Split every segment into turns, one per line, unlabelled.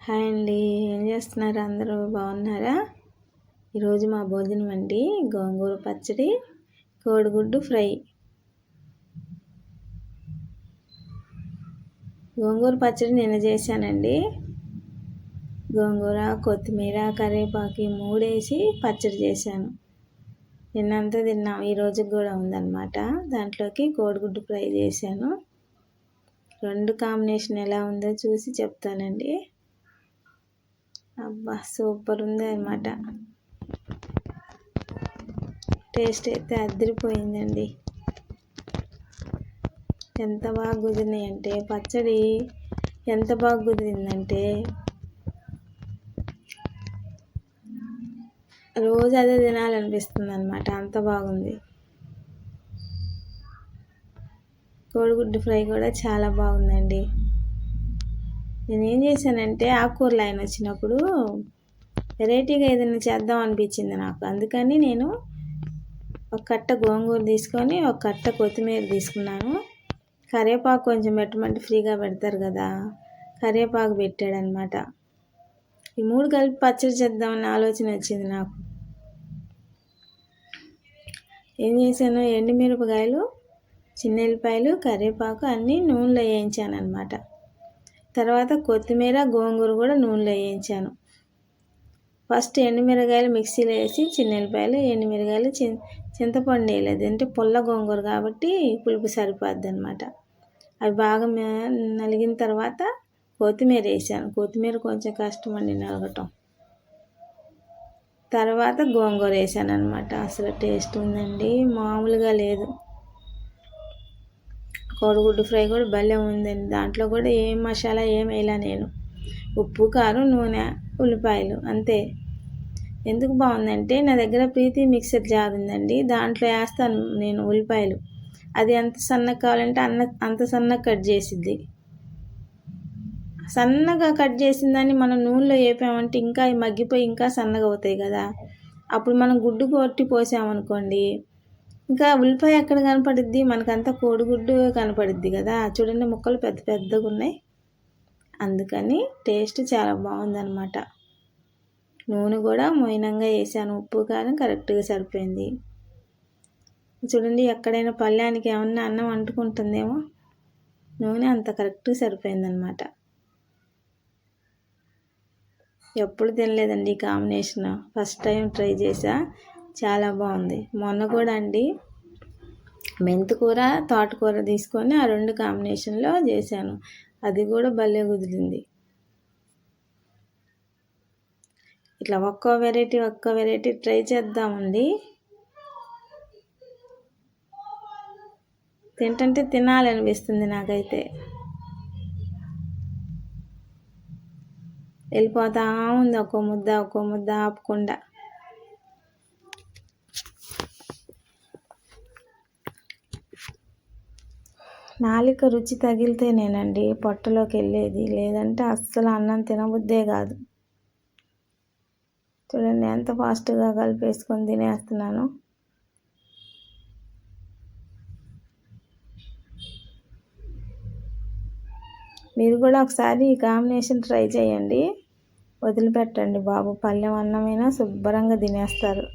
Hi అండి, ఏం చేస్తున్నారు? అందరూ బాగున్నారా? ఈరోజు మా భోజనం అండి గోంగూర పచ్చడి, కోడిగుడ్డు ఫ్రై. గోంగూర పచ్చడి నిన్న చేశానండి. గోంగూర, కొత్తిమీర, కరివేపాకు మూడేసి పచ్చడి చేశాను. నిన్నంతా తిన్నాం, ఈరోజు కూడా ఉందన్నమాట. దాంట్లోకి కోడిగుడ్డు ఫ్రై చేశాను. రెండు కాంబినేషన్ ఎలా ఉందో చూసి చెప్తానండి. అబ్బా, సూపర్ ఉంది అన్నమాట. టేస్ట్ అయితే అదిరిపోయిందండి. ఎంత బాగా కుదిరినాయి అంటే పచ్చడి ఎంత బాగా కుదిరిందంటే రోజు అదే తినాలనిపిస్తుంది అన్నమాట, అంత బాగుంది. కోడిగుడ్డు ఫ్రై కూడా చాలా బాగుందండి. నేనేం చేశానంటే ఆకుకూరలు ఆయన వచ్చినప్పుడు వెరైటీగా ఏదైనా చేద్దాం అనిపించింది నాకు. అందుకని నేను ఒక కట్ట గోంగూర తీసుకొని ఒక కట్ట కొత్తిమీర తీసుకున్నాను. కరివేపాకు కొంచెం పెట్టమంటే ఫ్రీగా పెడతారు కదా, కరివేపాకు పెట్టాడనమాట. ఈ మూడు కలిపి పచ్చడి చేద్దామన్న ఆలోచన వచ్చింది నాకు. ఏం చేశాను, ఎండుమిరపకాయలు, చిన్నెల్లిపాయలు, కరివేపాకు అన్నీ నూనెలో వేయించాను అనమాట. తర్వాత కొత్తిమీర, గోంగూర కూడా నూనెలో వేయించాను. ఫస్ట్ ఎండుమిరకాయలు మిక్సీలో వేసి, చిన్నెల్లిపాయలు, ఎండుమిరకాయలు, చింతపండు వేయలేదు, అంటే పుల్ల గోంగూర కాబట్టి పులుపు సరిపోద్ది అనమాట. అవి బాగా నలిగిన తర్వాత కొత్తిమీర వేసాను. కొత్తిమీర కొంచెం కష్టం అండి నలగటం. తర్వాత గోంగూర వేసాను అనమాట. అసలు టేస్ట్ ఉందండి, మామూలుగా లేదు. కోడిగుడ్డు ఫ్రై కూడా భలే ఉందండి. దాంట్లో కూడా ఏం మసాలా ఏం వేయలా నేను. ఉప్పు, కారం, నూనె, ఉల్లిపాయలు అంతే. ఎందుకు బాగుందంటే నా దగ్గర ప్రీతి మిక్సర్ జార్ ఉందండి, దాంట్లో వేస్తాను నేను ఉల్లిపాయలు. అది ఎంత సన్నగా కావాలంటే అంత సన్నగా కట్ చేసిద్ది. సన్నగా కట్ చేసిన దాన్ని మనం నూనెలో వేపామంటే ఇంకా మగ్గిపోయి ఇంకా సన్నగా అవుతాయి కదా. అప్పుడు మనం గుడ్డు కొట్టి పోసామనుకోండి, ఇంకా ఉల్లిపాయ ఎక్కడ కనపడిద్ది, మనకంతా కోడిగుడ్డు కనపడిద్ది కదా. చూడండి, ముక్కలు పెద్ద పెద్దగా ఉన్నాయి. అందుకని టేస్ట్ చాలా బాగుందన్నమాట. నూనె కూడా మోయినంగా వేసాను, ఉప్పు కారం కరెక్ట్గా సరిపోయింది. చూడండి, ఎక్కడైనా పళ్ళానికి ఏమన్నా అన్నం అంటుకుంటుందేమో, నూనె అంత కరెక్ట్గా సరిపోయిందనమాట. ఎప్పుడు తినలేదండి ఈ కాంబినేషన్, ఫస్ట్ టైం ట్రై చేసా, చాలా బాగుంది. మొన్న కూడా అండి మెంతికూర, తోటకూర తీసుకొని ఆ రెండు కాంబినేషన్లో చేశాను, అది కూడా భలే కుదిరింది. ఇట్లా ఒక్కో వెరైటీ ట్రై చేద్దామండి. తింటుంటే తినాలనిపిస్తుంది నాకైతే. వెళ్ళిపోతా ఉంది ఒక్కో ముద్ద ఆపకుండా. నాలుక రుచి తగిలితేనేనండి పొట్టలోకి వెళ్ళేది, లేదంటే అస్సలు అన్నం తినబుద్దే కాదు. చూడండి ఎంత ఫాస్ట్గా కలిపేసుకొని తినేస్తున్నాను. మీరు కూడా ఒకసారి ఈ కాంబినేషన్ ట్రై చేయండి, వదిలిపెట్టండి బాబు. పళ్ళెం అన్నమైనా శుభ్రంగా తినేస్తారు.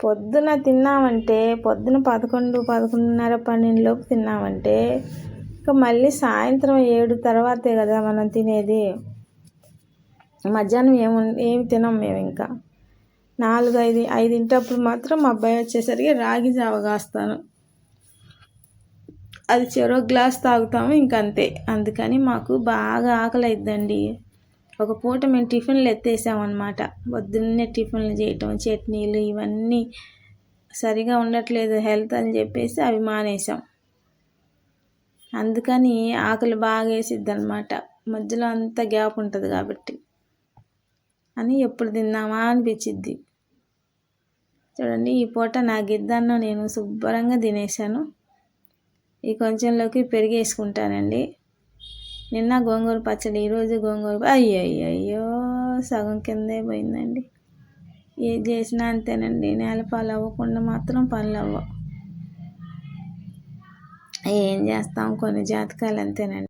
పొద్దున తిన్నామంటే, పొద్దున 11, 11:30, 12 లోపు తిన్నామంటే ఇంకా మళ్ళీ సాయంత్రం 7 తర్వాతే కదా మనం తినేది. మధ్యాహ్నం ఏమి తినం మేము. ఇంకా 4, 5 మాత్రం మా అబ్బాయి వచ్చేసరికి రాగి జావ కాస్తాను, అది చెరో గ్లాస్ తాగుతాము, ఇంకంతే. అందుకని మాకు బాగా ఆకలి అయిద్దండి. ఒక పూట మేము టిఫిన్లు ఎత్తేసామన్నమాట. పొద్దున్నే టిఫిన్లు చేయటం, చట్నీలు ఇవన్నీ సరిగా ఉండట్లేదు హెల్త్ అని చెప్పేసి అవి మానేసాం. అందుకని ఆకలి బాగా వేసిద్ది అనమాట, మధ్యలో అంతా గ్యాప్ ఉంటుంది కాబట్టి అని ఎప్పుడు తిందామా అనిపించిద్ది. చూడండి, ఈ పూట నా గిద్దన్నం నేను శుభ్రంగా తినేసాను. ఈ కొంచెంలోకి పెరిగేసుకుంటానండి. నిన్న గోంగూర పచ్చడి, ఈరోజు గోంగూర. అయ్యో సగం కిందే పోయిందండి. ఏది చేసినా అంతేనండి, నేలపాలు అవ్వకుండా మాత్రం పనులు అవ్వవు. ఏం చేస్తాం, కొన్ని జాతకాలు అంతేనండి.